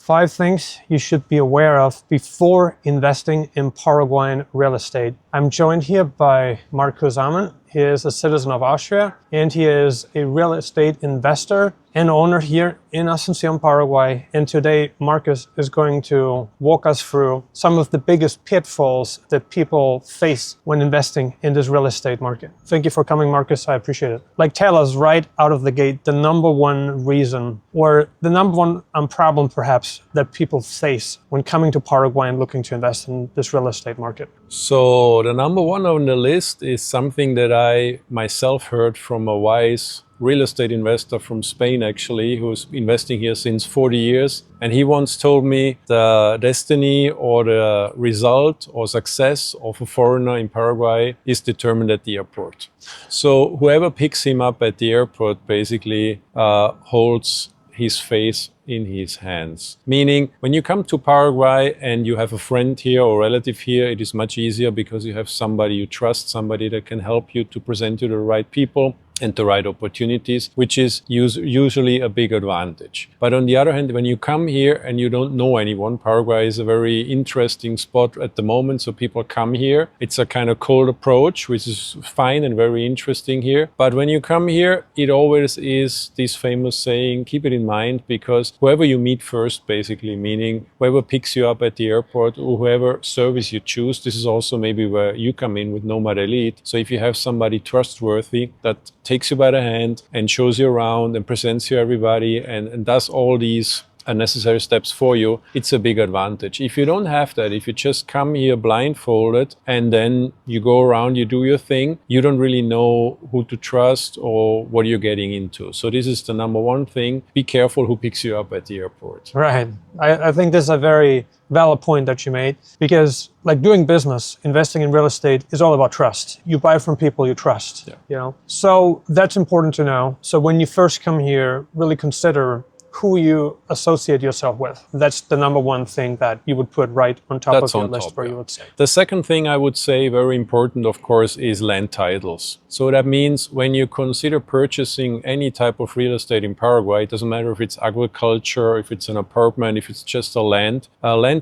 5 things you should be aware of before investing in Paraguayan real estate. I'm joined here by Markus Amann. He is a citizen of Austria and he is a real estate investor and owner here in Asunción, Paraguay. And today Markus is going to walk us through some of the biggest pitfalls that people face when investing in this real estate market. Thank you for coming, Markus. I appreciate it. Like, tell us right out of the gate the number one reason or the number one problem perhaps that people face when coming to Paraguay and looking to invest in this real estate market. So the number one on the list is something that I myself heard from a wise real estate investor from Spain, actually, who's investing here since 40 years. And he once told me the destiny or the result or success of a foreigner in Paraguay is determined at the airport. So whoever picks him up at the airport basically holds his face in his hands. Meaning, when you come to Paraguay and you have a friend here or relative here, it is much easier because you have somebody you trust, somebody that can help you to present you the right people and the right opportunities, which is usually a big advantage. But on the other hand, when you come here and you don't know anyone, Paraguay is a very interesting spot at the moment, so people come here. It's a kind of cold approach, which is fine and very interesting here. But when you come here, it always is this famous saying, keep it in mind, because whoever you meet first, basically, meaning whoever picks you up at the airport or whoever service you choose, this is also maybe where you come in with Nomad Elite. So if you have somebody trustworthy that takes you by the hand and shows you around and presents you everybody and does all these unnecessary steps for you, it's a big advantage. If you don't have that, if you just come here blindfolded and then you go around, you do your thing, you don't really know who to trust or what you're getting into. So this is the number one thing. Be careful who picks you up at the airport. Right. I think this is a very valid point that you made, because like doing business, investing in real estate is all about trust. You buy from people you trust, you know? So that's important to know. So when you first come here, really consider who you associate yourself with. That's the number one thing that you would put right on top of your list, where you would say. The second thing I would say, very important, of course, is land titles. So that means when you consider purchasing any type of real estate in Paraguay, it doesn't matter if it's agriculture, if it's an apartment, if it's just a land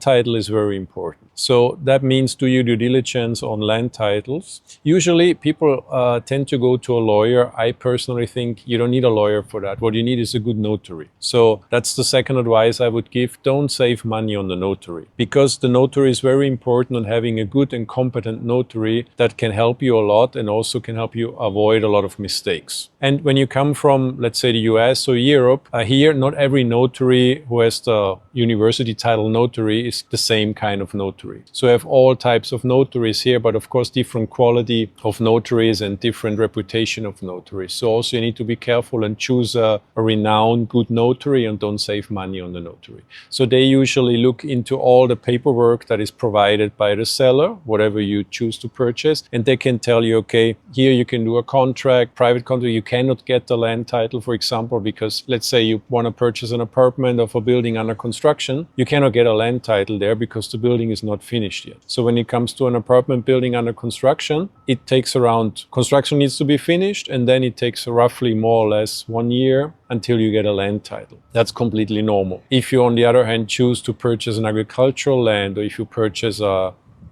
title is very important. So that means do your due diligence on land titles. Usually people tend to go to a lawyer. I personally think you don't need a lawyer for that. What you need is a good notary. So that's the second advice I would give. Don't save money on the notary, because the notary is very important on having a good and competent notary that can help you a lot and also can help you avoid a lot of mistakes. And when you come from, let's say, the US or Europe, here, not every notary who has the university title notary is the same kind of notary. So we have all types of notaries here, but of course different quality of notaries and different reputation of notaries. So also you need to be careful and choose a renowned good notary and don't save money on the notary. So they usually look into all the paperwork that is provided by the seller, whatever you choose to purchase, and they can tell you, okay, here you can do a contract, private contract. You cannot get the land title, for example, because let's say you want to purchase an apartment or a building under construction, you cannot get a land title there because the building is not finished yet. So when it comes to an apartment building under construction, it takes around, construction needs to be finished, and then it takes roughly more or less 1 year until you get a land title. That's completely normal. If you, on the other hand, choose to purchase an agricultural land, or if you purchase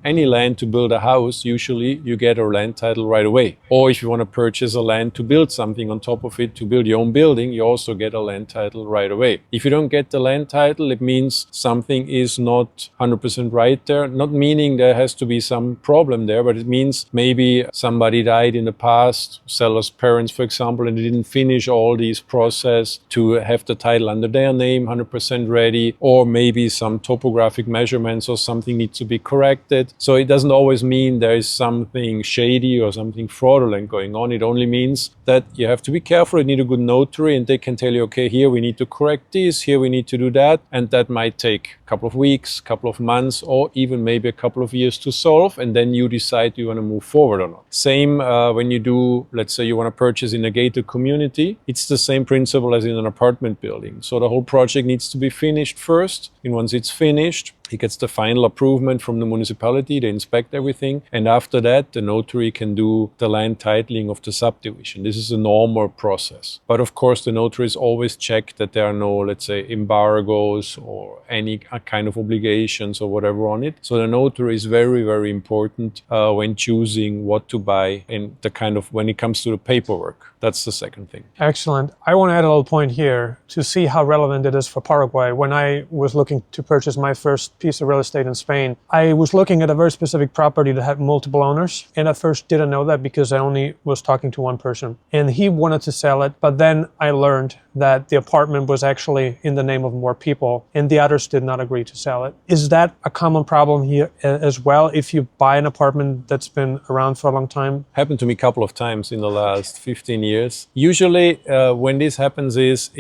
any land to build a house, usually you get a land title right away. Or if you want to purchase a land to build something on top of it, to build your own building, you also get a land title right away. If you don't get the land title, it means something is not 100% right there. Not meaning there has to be some problem there, but it means maybe somebody died in the past, seller's parents, for example, and they didn't finish all these process to have the title under their name 100% ready, or maybe some topographic measurements or something needs to be corrected. So it doesn't always mean there is something shady or something fraudulent going on. It only means that you have to be careful. You need a good notary, and they can tell you, okay, here we need to correct this, here we need to do that. And that might take a couple of weeks, couple of months, or even maybe a couple of years to solve. And then you decide you want to move forward or not. Same when you do, let's say you want to purchase in a gated community. It's the same principle as in an apartment building. So the whole project needs to be finished first. And once it's finished, He gets the final approval from the municipality, they inspect everything, and after that the notary can do the land titling of the subdivision. This is a normal process. But of course the notaries always check that there are no, let's say, embargoes or any kind of obligations or whatever on it. So the notary is very, very important when choosing what to buy and the kind of, when it comes to the paperwork. That's the second thing. Excellent. I want to add a little point here to see how relevant it is for Paraguay. When I was looking to purchase my first piece of real estate in Spain, I was looking at a very specific property that had multiple owners. And at first didn't know that because I only was talking to one person. And he wanted to sell it. But then I learned that the apartment was actually in the name of more people and the others did not agree to sell it. Is that a common problem here as well if you buy an apartment that's been around for a long time? Happened to me a couple of times in the last 15 years. Usually when this happens is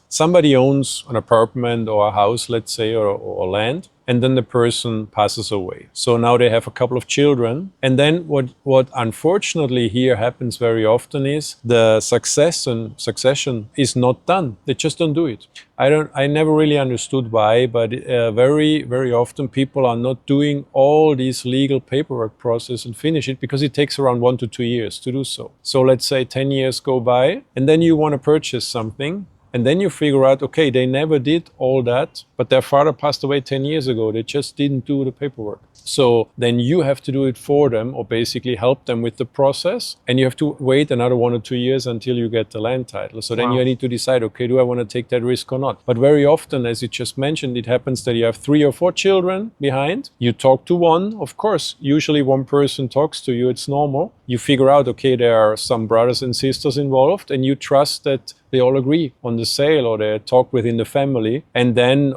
somebody owns an apartment or a house, let's say, or land, and then the person passes away. So now they have a couple of children. And then what unfortunately here happens very often is the succession is not done. They just don't do it. I never really understood why, but very, very often people are not doing all these legal paperwork process and finish it because it takes around 1 to 2 years to do so. So let's say 10 years go by and then you want to purchase something. And then you figure out, okay, they never did all that, but their father passed away 10 years ago. They just didn't do the paperwork. So then you have to do it for them or basically help them with the process. And you have to wait another 1 or 2 years until you get the land title. So then you need to decide, okay, do I want to take that risk or not? But very often, as you just mentioned, it happens that you have 3 or 4 children behind. You talk to one, of course, usually one person talks to you, it's normal. You figure out, okay, there are some brothers and sisters involved and you trust that they all agree on the sale or they talk within the family. And then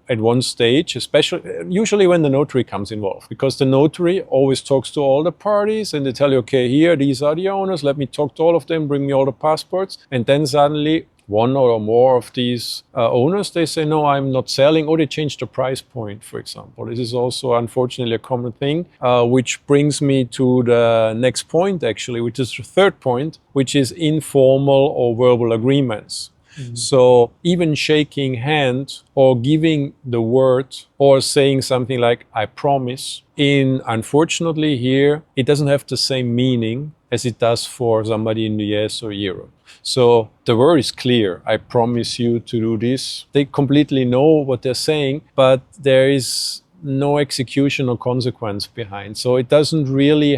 at one stage, usually when the notary comes involved, because the notary always talks to all the parties and they tell you, okay, here, these are the owners, let me talk to all of them, bring me all the passports. And then suddenly one or more of these owners, they say, no, I'm not selling, or they change the price point, for example. This is also unfortunately a common thing, which brings me to the next point, actually, which is the third point, which is informal or verbal agreements. Mm-hmm. So even shaking hands or giving the word or saying something like, I promise, unfortunately here, it doesn't have the same meaning as it does for somebody in the US or Europe. So the word is clear. I promise you to do this. They completely know what they're saying, but there is no execution or consequence behind. So it doesn't really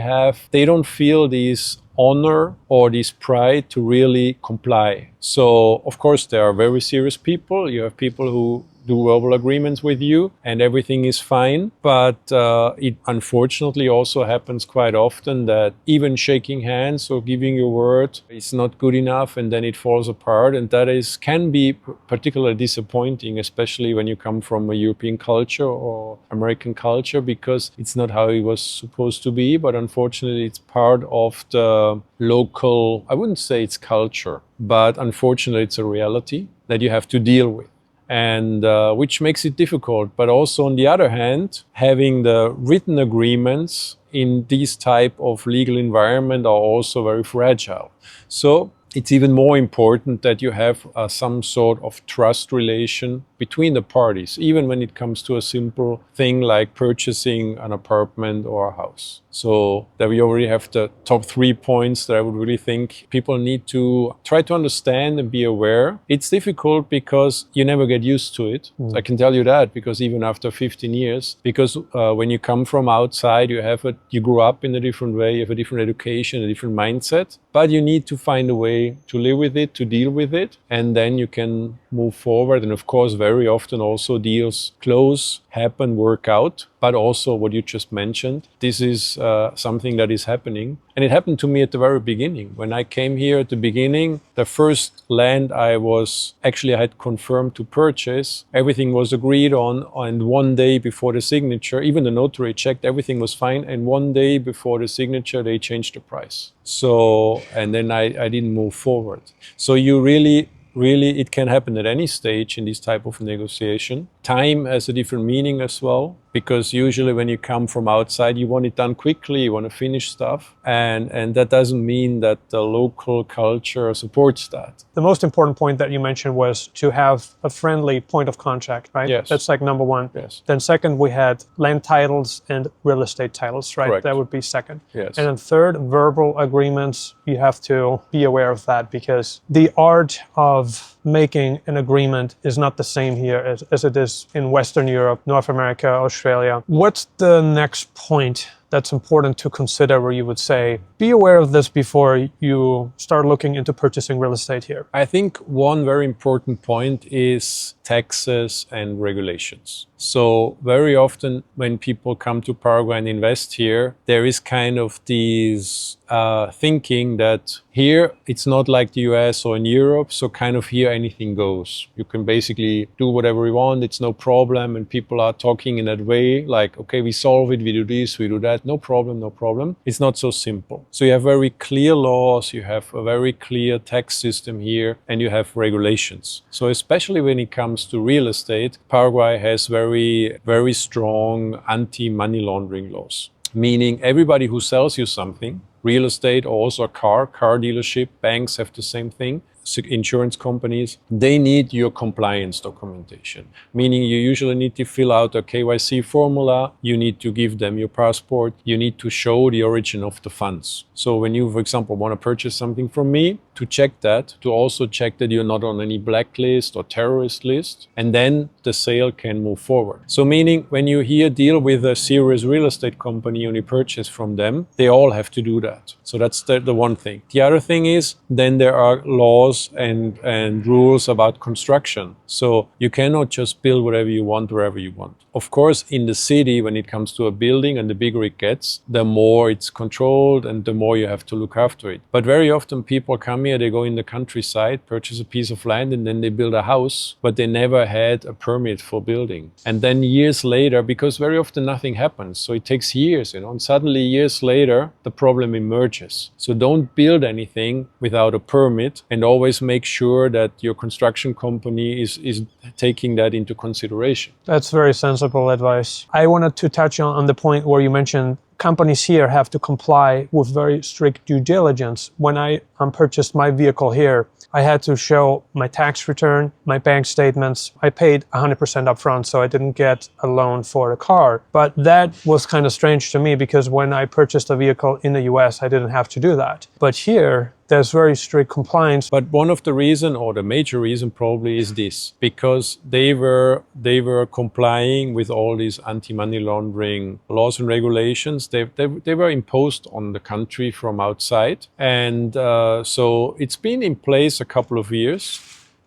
they don't feel this honor or this pride to really comply. So of course there are very serious people. You have people who do verbal agreements with you and everything is fine. But it unfortunately also happens quite often that even shaking hands or giving your word is not good enough and then it falls apart. And that can be particularly disappointing, especially when you come from a European culture or American culture, because it's not how it was supposed to be. But unfortunately, it's part of the local, I wouldn't say it's culture, but unfortunately, it's a reality that you have to deal with. And which makes it difficult. But also on the other hand, having the written agreements in this type of legal environment are also very fragile. So it's even more important that you have some sort of trust relation between the parties, even when it comes to a simple thing like purchasing an apartment or a house. So that we already have the top 3 points that I would really think people need to try to understand and be aware. It's difficult because you never get used to it. Mm. I can tell you that because even after 15 years, because when you come from outside, you grew up in a different way, you have a different education, a different mindset, but you need to find a way to live with it, to deal with it, and then you can move forward. And of course, very often also deals close, happen, work out. But also what you just mentioned, this is something that is happening. And it happened to me at the very beginning. When I came here at the beginning, the first land I had confirmed to purchase, everything was agreed on. And one day before the signature, even the notary checked, everything was fine. And one day before the signature, they changed the price. So, and then I didn't move forward. So you really, it can happen at any stage in this type of negotiation. Time has a different meaning as well. because usually when you come from outside, you want it done quickly, you want to finish stuff. And that doesn't mean that the local culture supports that. The most important point that you mentioned was to have a friendly point of contact, right? Yes. That's like number one. Yes. Then second, we had land titles and real estate titles, right? Correct. That would be second. Yes. And then third, verbal agreements. You have to be aware of that because the art of making an agreement is not the same here as it is in Western Europe, North America, Australia. What's the next point that's important to consider where you would say, be aware of this before you start looking into purchasing real estate here? I think one very important point is taxes and regulations. So very often when people come to Paraguay and invest here, there is kind of this thinking that here it's not like the US or in Europe, so kind of here anything goes. You can basically do whatever you want, it's no problem, and people are talking in that way, like, okay, we solve it, we do this, we do that, no problem, no problem. It's not so simple. So you have very clear laws, you have a very clear tax system here, and you have regulations. So especially when it comes to real estate, Paraguay has very, very strong anti-money laundering laws. Meaning everybody who sells you something, real estate or also a car dealership, banks have the same thing, insurance companies, they need your compliance documentation. Meaning you usually need to fill out a KYC formula, you need to give them your passport, you need to show the origin of the funds. So when you, for example, want to purchase something from me, to check that, to also check that you're not on any blacklist or terrorist list, and then the sale can move forward. So meaning when you here deal with a serious real estate company and you purchase from them, they all have to do that. So that's the one thing. The other thing is then there are laws and rules about construction. So you cannot just build whatever you want, wherever you want. Of course, in the city, when it comes to a building and the bigger it gets, the more it's controlled and the more you have to look after it. But very often people come here, they go in the countryside, purchase a piece of land, and then they build a house, but they never had a permit for building. And then years later, because very often nothing happens, so it takes years, and suddenly years later, the problem emerges. So don't build anything without a permit, and always make sure that your construction company is taking that into consideration. That's very sensible advice. I wanted to touch on the point where you mentioned companies here have to comply with very strict due diligence. When I purchased my vehicle here, I had to show my tax return, my bank statements. I paid 100% upfront, so I didn't get a loan for the car. But that was kind of strange to me because when I purchased a vehicle in the US, I didn't have to do that. But here, there's very strict compliance. But one of the reason, or the major reason probably, is this, because they were complying with all these anti-money laundering laws and regulations. They were imposed on the country from outside, and so it's been in place a couple of years,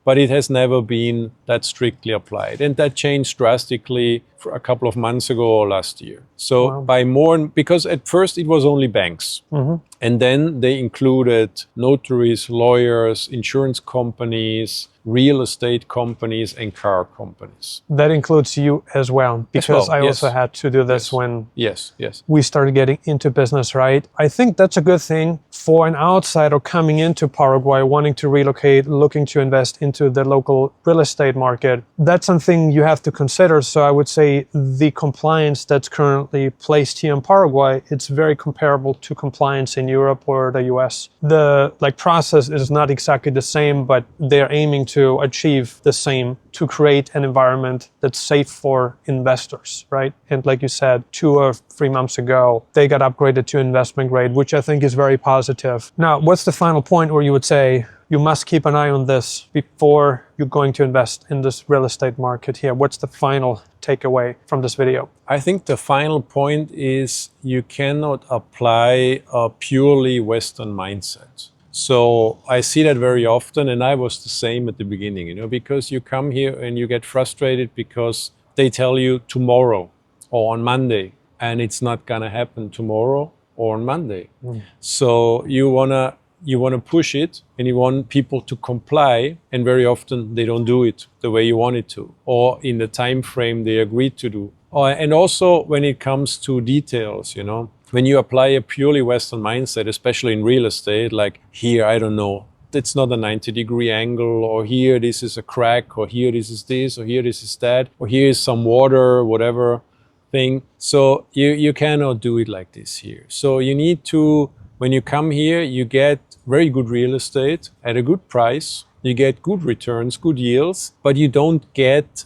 but it has never been that strictly applied, and that changed drastically for a couple of months ago or last year. So wow. Because at first it was only banks. Mm-hmm. And then they included notaries, lawyers, insurance companies, real estate companies, and car companies. That includes you as well, because I yes. also had to do this when yes. we started getting into business, right? I think that's a good thing for an outsider coming into Paraguay, wanting to relocate, looking to invest into the local real estate market. That's something you have to consider. So I would say the compliance that's currently placed here in Paraguay, it's very comparable to compliance in Europe or the US. The process is not exactly the same, but they're aiming to achieve the same, to create an environment that's safe for investors, right? And like you said, 2 or 3 months ago, they got upgraded to investment grade, which I think is very positive. Now, what's the final point where you would say you must keep an eye on this before you're going to invest in this real estate market here? What's the final takeaway from this video? I think the final point is you cannot apply a purely Western mindset. So I see that very often, and I was the same at the beginning, because you come here and you get frustrated because they tell you tomorrow or on Monday, and it's not gonna happen tomorrow or on Monday. So you wanna push it, and you want people to comply, and very often they don't do it the way you want it to, or in the time frame they agreed to do. And also when it comes to details, when you apply a purely Western mindset, especially in real estate, like here, I don't know, it's not a 90-degree angle, or here this is a crack, or here this is this, or here this is that, or here is some water, whatever. thing. So you cannot do it like this here. So you need to, when you come here, you get very good real estate at a good price. You get good returns, good yields, but you don't get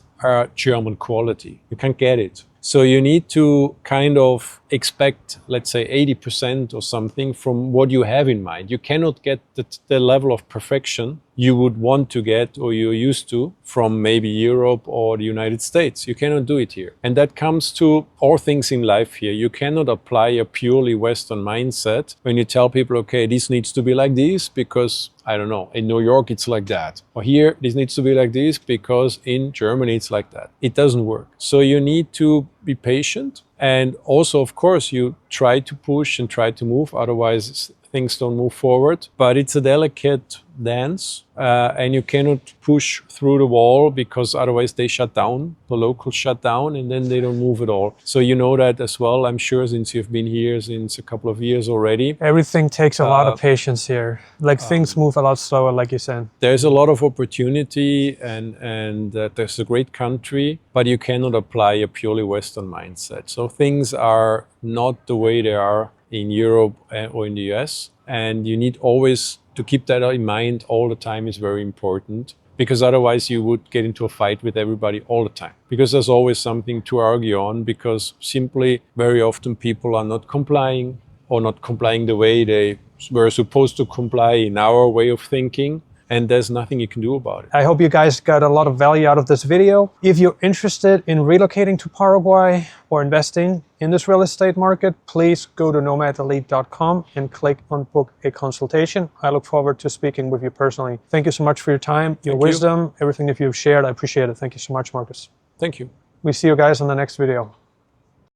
German quality. You can't get it. So you need to kind of expect, let's say, 80% or something from what you have in mind. You cannot get the level of perfection you would want to get or you're used to from maybe Europe or the United States. You cannot do it here. And that comes to all things in life here. You cannot apply a purely Western mindset when you tell people, okay, this needs to be like this because, I don't know, in New York it's like that. Or here, this needs to be like this because in Germany it's like that. It doesn't work. So you need to be patient. And also, of course, you try to push and try to move, otherwise things don't move forward. But it's a delicate dance, and you cannot push through the wall because otherwise they shut down, the locals shut down, and then they don't move at all. So you know that as well, I'm sure, since you've been here since a couple of years already. Everything takes a lot of patience here. Like things move a lot slower, like you said. There's a lot of opportunity and there's a great country, but you cannot apply a purely Western mindset. So things are not the way they are in Europe or in the US. And you need always to keep that in mind all the time is very important, because otherwise you would get into a fight with everybody all the time. Because there's always something to argue on, because simply very often people are not complying or not complying the way they were supposed to comply in our way of thinking. And there's nothing you can do about it. I hope you guys got a lot of value out of this video. If you're interested in relocating to Paraguay or investing in this real estate market, please go to nomadelite.com and click on book a consultation. I look forward to speaking with you personally. Thank you so much for your time, your wisdom, everything that you've shared. I appreciate it. Thank you so much, Markus. Thank you. We see you guys on the next video.